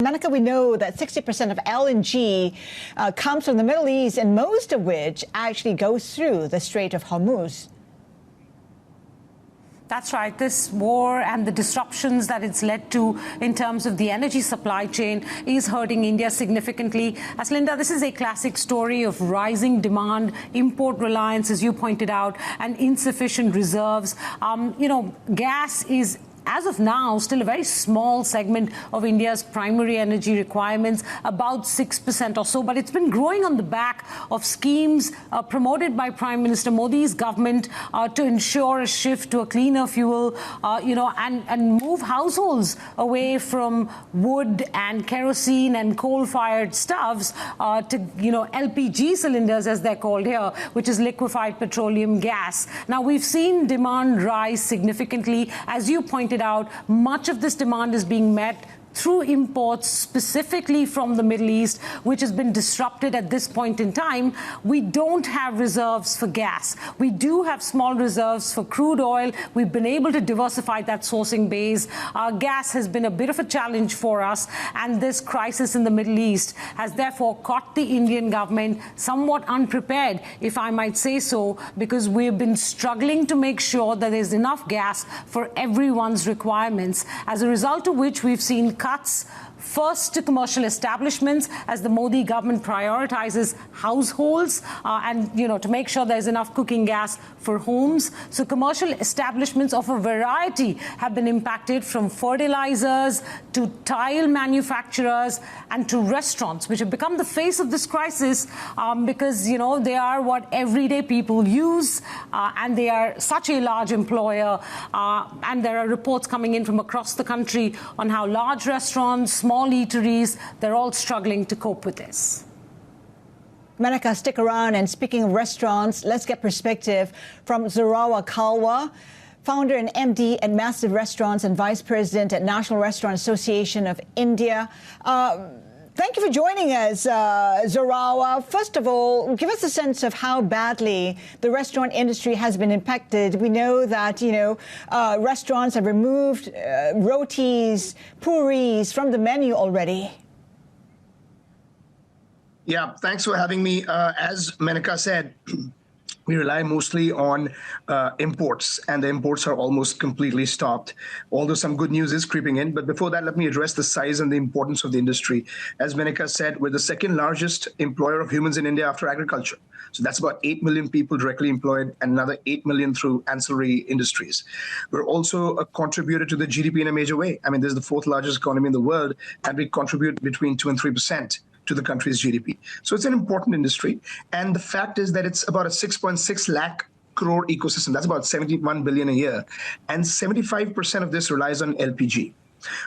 Menaka, we know that 60% of LNG comes from the Middle East, and most of which actually goes through the Strait of Hormuz. That's right. This war and the disruptions that it's led to in terms of the energy supply chain is hurting India significantly. Haslinda, this is a classic story of rising demand, import reliance, as you pointed out, and insufficient reserves. Gas is, as of now, still a very small segment of India's primary energy requirements, about 6% or so. But it's been growing on the back of schemes promoted by Prime Minister Modi's government to ensure a shift to a cleaner fuel, and move households away from wood and kerosene and coal-fired stoves to, LPG cylinders, as they're called here, which is liquefied petroleum gas. Now, we've seen demand rise significantly. As you pointed out, much of this demand is being met through imports, specifically from the Middle East, which has been disrupted at this point in time. We don't have reserves for gas. We do have small reserves for crude oil. We've been able to diversify that sourcing base. Gas has been a bit of a challenge for us, and this crisis in the Middle East has therefore caught the Indian government somewhat unprepared, if I might say so, because we've been struggling to make sure that there's enough gas for everyone's requirements, as a result of which we've seen cuts first to commercial establishments as the Modi government prioritizes households and to make sure there's enough cooking gas for homes. So commercial establishments of a variety have been impacted, from fertilizers to tile manufacturers and to restaurants, which have become the face of this crisis because they are what everyday people use and they are such a large employer, and there are reports coming in from across the country on how large restaurants, small eateries, they're all struggling to cope with this. Menaka, stick around. And speaking of restaurants, let's get perspective from Zorawar Kalra, founder and MD at Massive Restaurants and Vice President at National Restaurant Association of India. Thank you for joining us, Zorawar. First of all, give us a sense of how badly the restaurant industry has been impacted. We know that, restaurants have removed rotis, puris from the menu already. Yeah, thanks for having me. As Menaka said, we rely mostly on imports, and the imports are almost completely stopped, although some good news is creeping in. But before that, let me address the size and the importance of the industry. As Menaka said, we're the second largest employer of humans in India after agriculture. So that's about 8 million people directly employed and another 8 million through ancillary industries. We're also a contributor to the GDP in a major way. I mean, this is the fourth largest economy in the world, and we contribute between 2 and 3% to the country's GDP. So it's an important industry. And the fact is that it's about a 6.6 lakh crore ecosystem. That's about 71 billion a year. And 75% of this relies on LPG.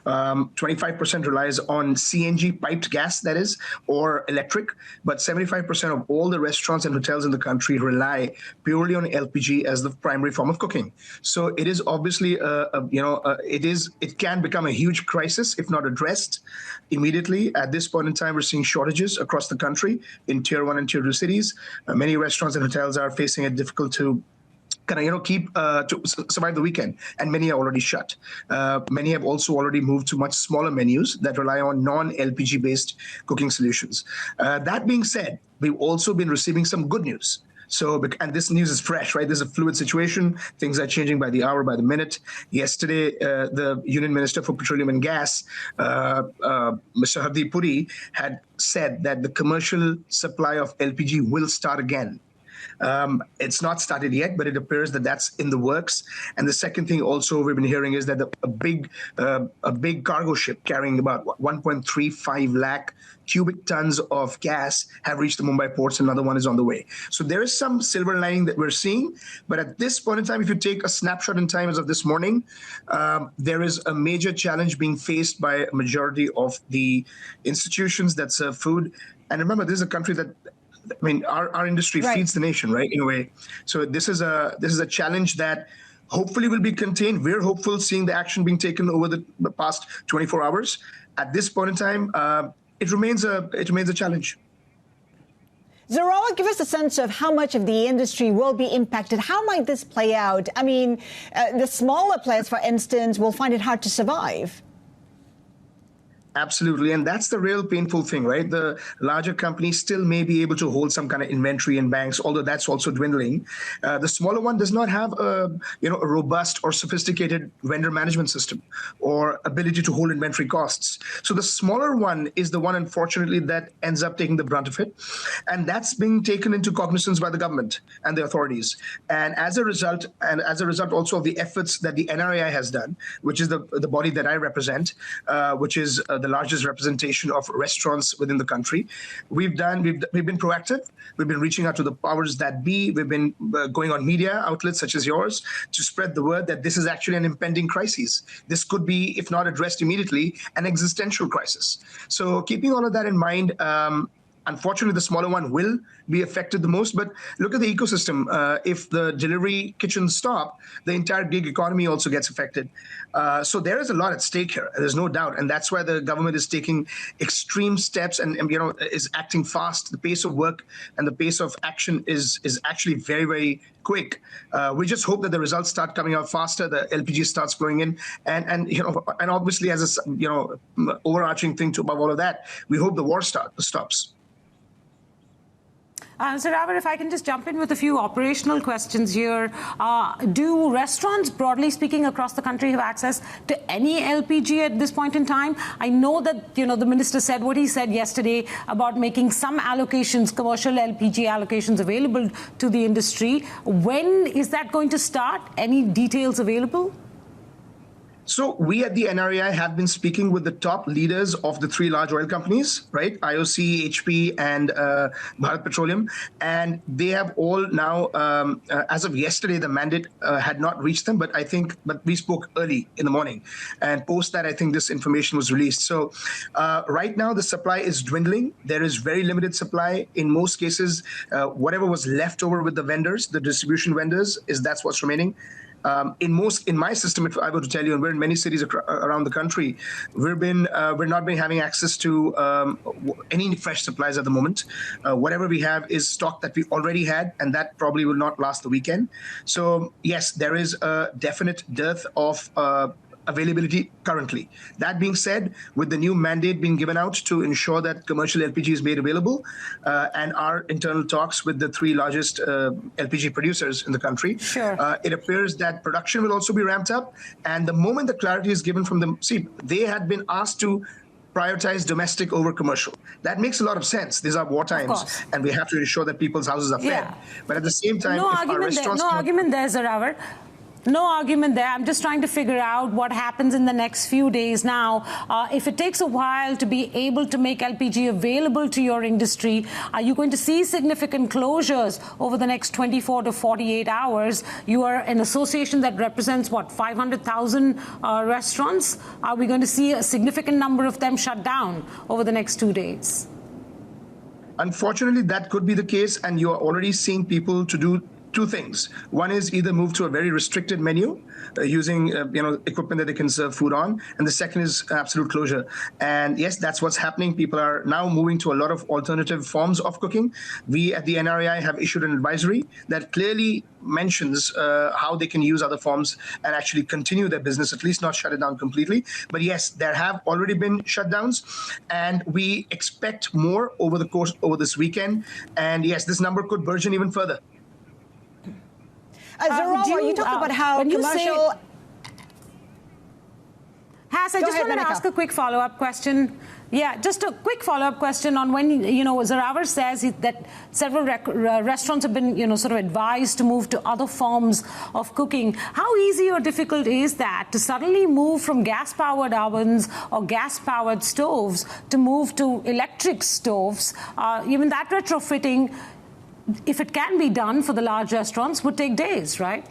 25% relies on CNG piped gas, that is, or electric, but 75% of all the restaurants and hotels in the country rely purely on LPG as the primary form of cooking. So it is obviously, it can become a huge crisis if not addressed immediately. At this point in time, we're seeing shortages across the country in Tier 1 and Tier 2 cities. Many restaurants and hotels are facing it difficult to to survive the weekend, and many are already shut. Many have also already moved to much smaller menus that rely on non-LPG based cooking solutions. That being said, we've also been receiving some good news. So, and this news is fresh, right? This is a fluid situation. Things are changing by the hour, by the minute. Yesterday, the Union Minister for Petroleum and Gas, Mr. Hardeep Puri, had said that the commercial supply of LPG will start again. It's not started yet, but it appears that that's in the works. And the second thing also we've been hearing is that a big cargo ship carrying about 1.35 lakh cubic tons of gas have reached the Mumbai ports. Another one is on the way. So there is some silver lining that we're seeing. But at this point in time, if you take a snapshot in time as of this morning, there is a major challenge being faced by a majority of the institutions that serve food. And remember, this is a country that, I mean, our industry feeds the nation, right, in a way. So this is a challenge that hopefully will be contained. We're hopeful seeing the action being taken over the past 24 hours. At this point in time, it remains a challenge. Zorawar, give us a sense of how much of the industry will be impacted. How might this play out? I mean, the smaller players, for instance, will find it hard to survive. Absolutely. And that's the real painful thing, right? The larger companies still may be able to hold some kind of inventory in banks, although that's also dwindling. The smaller one does not have a robust or sophisticated vendor management system or ability to hold inventory costs. So the smaller one is the one, unfortunately, that ends up taking the brunt of it. And that's being taken into cognizance by the government and the authorities. And as a result also of the efforts that the NRAI has done, which is the body that I represent, which is the largest representation of restaurants within the country. We've been proactive. We've been reaching out to the powers that be. We've been going on media outlets such as yours to spread the word that this is actually an impending crisis. This could be, if not addressed immediately, an existential crisis. So keeping all of that in mind, unfortunately, the smaller one will be affected the most. But look at the ecosystem. If the delivery kitchens stop, the entire gig economy also gets affected. So there is a lot at stake here. There's no doubt. And that's why the government is taking extreme steps and is acting fast. The pace of work and the pace of action is actually very, very quick. We just hope that the results start coming out faster, the LPG starts flowing in, and obviously as a overarching thing to above all of that, we hope the war stops. Zorawar, if I can just jump in with a few operational questions here. Do restaurants, broadly speaking, across the country have access to any LPG at this point in time? I know that, the minister said what he said yesterday about making some allocations, commercial LPG allocations available to the industry. When is that going to start? Any details available? So we at the NRAI have been speaking with the top leaders of the three large oil companies, right? IOC, HP, and Bharat Petroleum. And they have all now, as of yesterday, the mandate had not reached them, but we spoke early in the morning. And post that, I think this information was released. So right now, the supply is dwindling. There is very limited supply. In most cases, whatever was left over with the vendors, the distribution vendors, that's what's remaining. In my system, if I were to tell you, and we're in many cities around the country, we're not been having access to any fresh supplies at the moment. Whatever we have is stock that we already had, and that probably will not last the weekend. So yes, there is a definite dearth of availability currently. That being said, with the new mandate being given out to ensure that commercial LPG is made available, and our internal talks with the three largest LPG producers in the country, sure. It appears that production will also be ramped up. And the moment the clarity is given from them, they had been asked to prioritize domestic over commercial. That makes a lot of sense. These are war times, and we have to ensure that people's houses are fed. But at the same time, no argument there, Zorawar. No argument there. I'm just trying to figure out what happens in the next few days now. If it takes a while to be able to make LPG available to your industry, are you going to see significant closures over the next 24 to 48 hours? You are an association that represents, 500,000 restaurants? Are we going to see a significant number of them shut down over the next 2 days? Unfortunately, that could be the case, and you are already seeing people to do two things. One is either move to a very restricted menu using equipment that they can serve food on, and the second is absolute closure. And yes, that's what's happening. People are now moving to a lot of alternative forms of cooking. We at the NRAI have issued an advisory that clearly mentions how they can use other forms and actually continue their business, at least not shut it down completely. But yes, there have already been shutdowns, and we expect more over this weekend. And yes, this number could burgeon even further. Zorawar, you talked about how commercial... I just wanted to ask a quick follow-up question. Yeah, just a quick follow-up question on when, Zorawar says that several restaurants have been, sort of advised to move to other forms of cooking. How easy or difficult is that to suddenly move from gas-powered ovens or gas-powered stoves to move to electric stoves? Even that retrofitting, if it can be done for the large restaurants, would take days, right?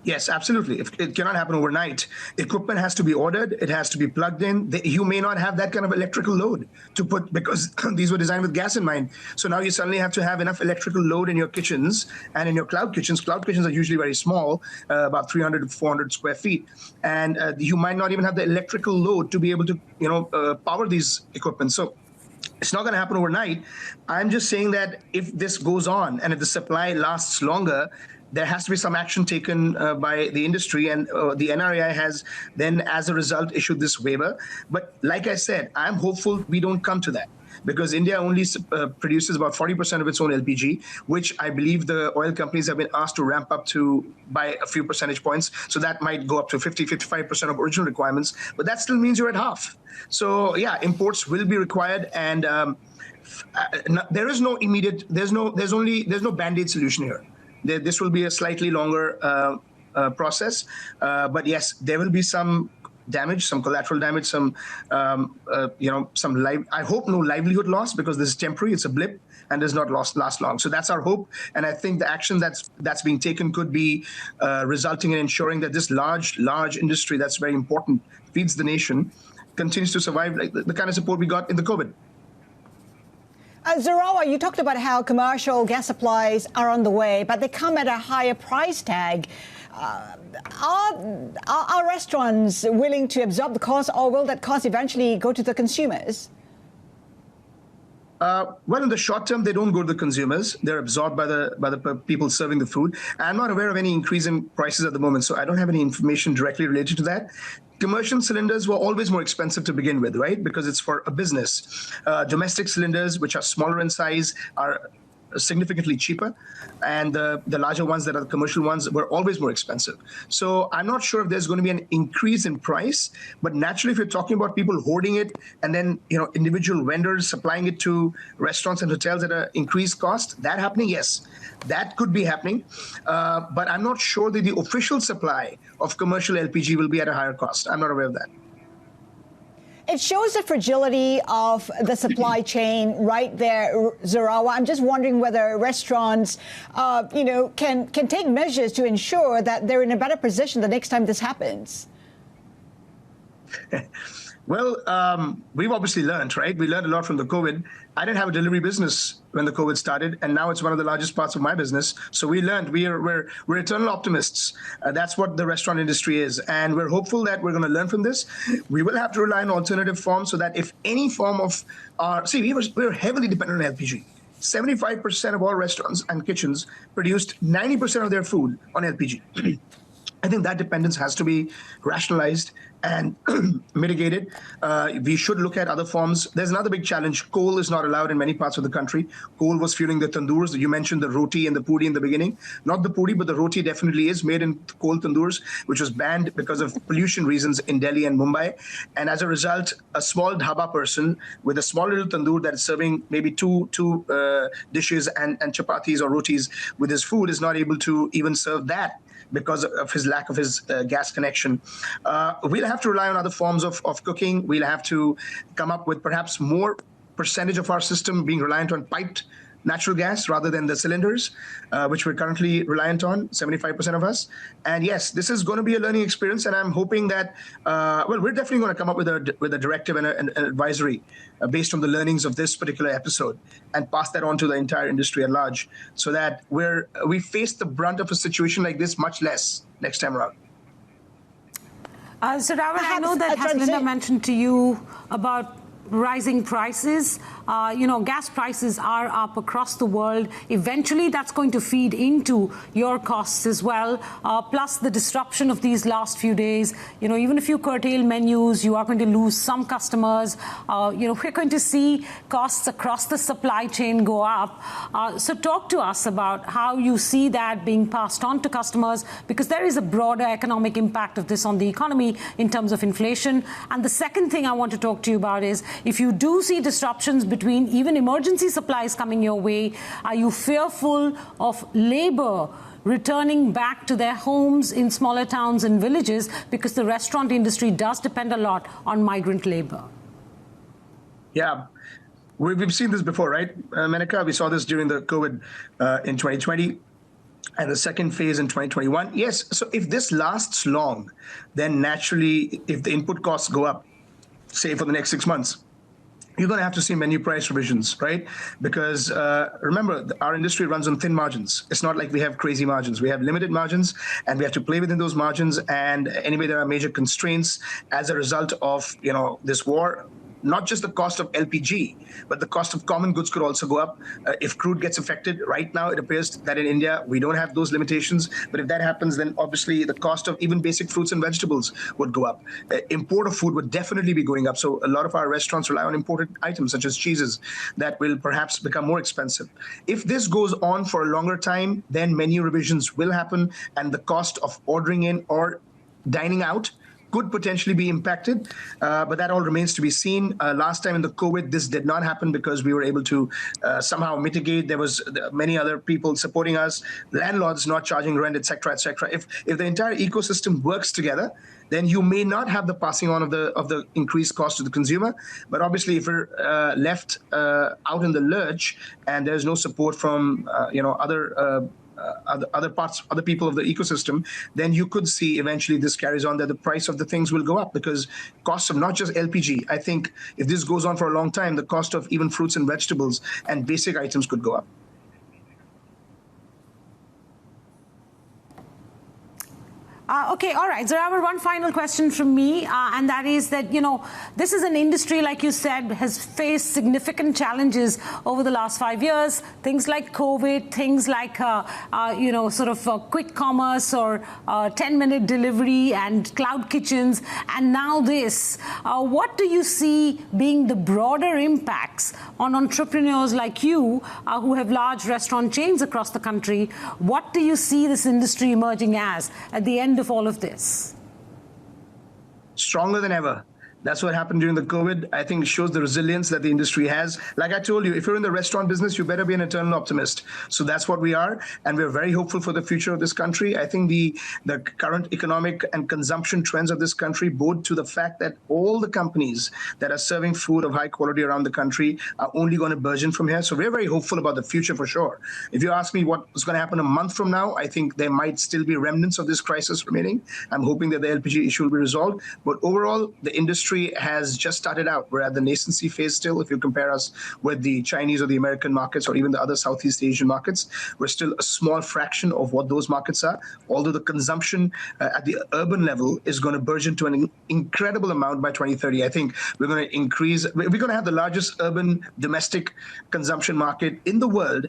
Yes, absolutely. It cannot happen overnight. Equipment has to be ordered. It has to be plugged in. You may not have that kind of electrical load to put, because these were designed with gas in mind. So now you suddenly have to have enough electrical load in your kitchens and in your cloud kitchens. Cloud kitchens are usually very small, about 300 to 400 square feet. And you might not even have the electrical load to be able to, power these equipment. So it's not going to happen overnight. I'm just saying that if this goes on and if the supply lasts longer, there has to be some action taken by the industry, and the NRAI has then, as a result, issued this waiver. But like I said, I'm hopeful we don't come to that, because India only produces about 40% of its own LPG, which I believe the oil companies have been asked to ramp up to by a few percentage points. So that might go up to 50, 55% of original requirements, but that still means you're at half. So yeah, imports will be required, and there is no immediate, there's no Band-Aid solution here. This will be a slightly longer process, but yes, there will be some damage, some collateral damage, some I hope no livelihood loss, because this is temporary, it's a blip and does not last long. So that's our hope, and I think the action that's being taken could be resulting in ensuring that this large industry that's very important, feeds the nation, continues to survive like the kind of support we got in the COVID. Zorawar, you talked about how commercial gas supplies are on the way, but they come at a higher price tag. Are restaurants willing to absorb the cost, or will that cost eventually go to the consumers? Well, in the short term, they don't go to the consumers. They're absorbed by the people serving the food. I'm not aware of any increase in prices at the moment, so I don't have any information directly related to that. Commercial cylinders were always more expensive to begin with, right? Because it's for a business. Domestic cylinders, which are smaller in size, are significantly cheaper, and the larger ones that are the commercial ones were always more expensive. So I'm not sure if there's going to be an increase in price, but naturally, if you're talking about people hoarding it and then individual vendors supplying it to restaurants and hotels at an increased cost, that happening, yes, that could be happening. But I'm not sure that the official supply of commercial LPG will be at a higher cost. I'm not aware of that. It shows the fragility of the supply chain right there, Zorawar. I'm just wondering whether restaurants, can take measures to ensure that they're in a better position the next time this happens. Well, we've obviously learned, right? We learned a lot from the COVID. I didn't have a delivery business when the COVID started, and now it's one of the largest parts of my business. So we learned. We're eternal optimists. That's what the restaurant industry is, and we're hopeful that we're going to learn from this. We will have to rely on alternative forms, so that if any form of we're heavily dependent on LPG. 75% of all restaurants and kitchens produced 90% of their food on LPG. I think that dependence has to be rationalized and mitigated. We should look at other forms. There's another big challenge. Coal is not allowed in many parts of the country. Coal was fueling the tandoors. You mentioned the roti and the puri in the beginning. Not the puri, but the roti definitely is made in coal tandoors, which was banned because of pollution reasons in Delhi and Mumbai. And as a result, a small dhaba person with a small little tandoor that is serving maybe two dishes and chapatis or rotis with his food is not able to even serve that, because of his lack of his gas connection. We'll have to rely on other forms of cooking. We'll have to come up with perhaps more percentage of our system being reliant on piped natural gas rather than the cylinders, which we're currently reliant on, 75% of us. And yes, this is going to be a learning experience, and I'm hoping that, we're definitely going to come up with a directive and an advisory based on the learnings of this particular episode, and pass that on to the entire industry at large, so that we face the brunt of a situation like this much less next time around. Zorawar, I know that Haslinda mentioned to you about rising prices. Gas prices are up across the world. Eventually, that's going to feed into your costs as well. Plus the disruption of these last few days. Even if you curtail menus, you are going to lose some customers. We're going to see costs across the supply chain go up. So talk to us about how you see that being passed on to customers, because there is a broader economic impact of this on the economy in terms of inflation. And the second thing I want to talk to you about is, if you do see disruptions between even emergency supplies coming your way, are you fearful of labor returning back to their homes in smaller towns and villages, because the restaurant industry does depend a lot on migrant labor? Yeah, we've seen this before, right, Menaka? We saw this during the COVID in 2020. And the second phase in 2021. Yes, so if this lasts long, then naturally, if the input costs go up, say for the next 6 months, you're going to have to see menu price revisions, right? Because remember, our industry runs on thin margins. It's not like we have crazy margins. We have limited margins, and we have to play within those margins. And anyway, there are major constraints as a result of this war. not just the cost of LPG, but the cost of common goods could also go up if crude gets affected. Right now, it appears that in India, we don't have those limitations. But if that happens, then obviously the cost of even basic fruits and vegetables would go up. Import of food would definitely be going up. So a lot of our restaurants rely on imported items, such as cheeses, that will perhaps become more expensive. If this goes on for a longer time, then menu revisions will happen, and the cost of ordering in or dining out could potentially be impacted, but that all remains to be seen. Last time in the COVID, this did not happen because we were able to somehow mitigate. There was many other people supporting us, landlords not charging rent, et cetera, et cetera. If the entire ecosystem works together, then you may not have the passing on of the increased cost to the consumer. But obviously, if we're left out in the lurch and there's no support from other people of the ecosystem, then you could see eventually this carries on, that the price of the things will go up, because costs of not just LPG, I think if this goes on for a long time, the cost of even fruits and vegetables and basic items could go up. Okay, all right. Zorawar, one final question from me, and that is that, this is an industry, like you said, has faced significant challenges over the last 5 years. Things like COVID, things like, quick commerce or 10-minute delivery and cloud kitchens, and now this. What do you see being the broader impacts on entrepreneurs like you who have large restaurant chains across the country? What do you see this industry emerging as at the end of all of this? Stronger than ever. That's what happened during the COVID. I think it shows the resilience that the industry has. Like I told you, if you're in the restaurant business, you better be an eternal optimist. So that's what we are. And we're very hopeful for the future of this country. I think the current economic and consumption trends of this country bode to the fact that all the companies that are serving food of high quality around the country are only going to burgeon from here. So we're very hopeful about the future for sure. If you ask me what's going to happen a month from now, I think there might still be remnants of this crisis remaining. I'm hoping that the LPG issue will be resolved. But overall, the industry has just started out. We're at the nascency phase still. If you compare us with the Chinese or the American markets or even the other Southeast Asian markets, we're still a small fraction of what those markets are, although the consumption at the urban level is going to burgeon to an incredible amount by 2030. I think we're going to have the largest urban domestic consumption market in the world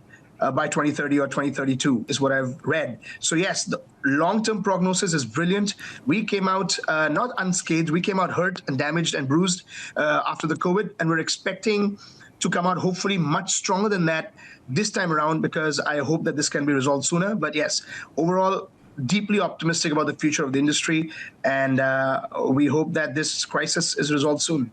by 2030 or 2032 is what I've read. So yes, the long-term prognosis is brilliant. We came out not unscathed, we came out hurt and damaged and bruised after the COVID, and we're expecting to come out hopefully much stronger than that this time around, because I hope that this can be resolved sooner. But yes, overall, deeply optimistic about the future of the industry, and we hope that this crisis is resolved soon.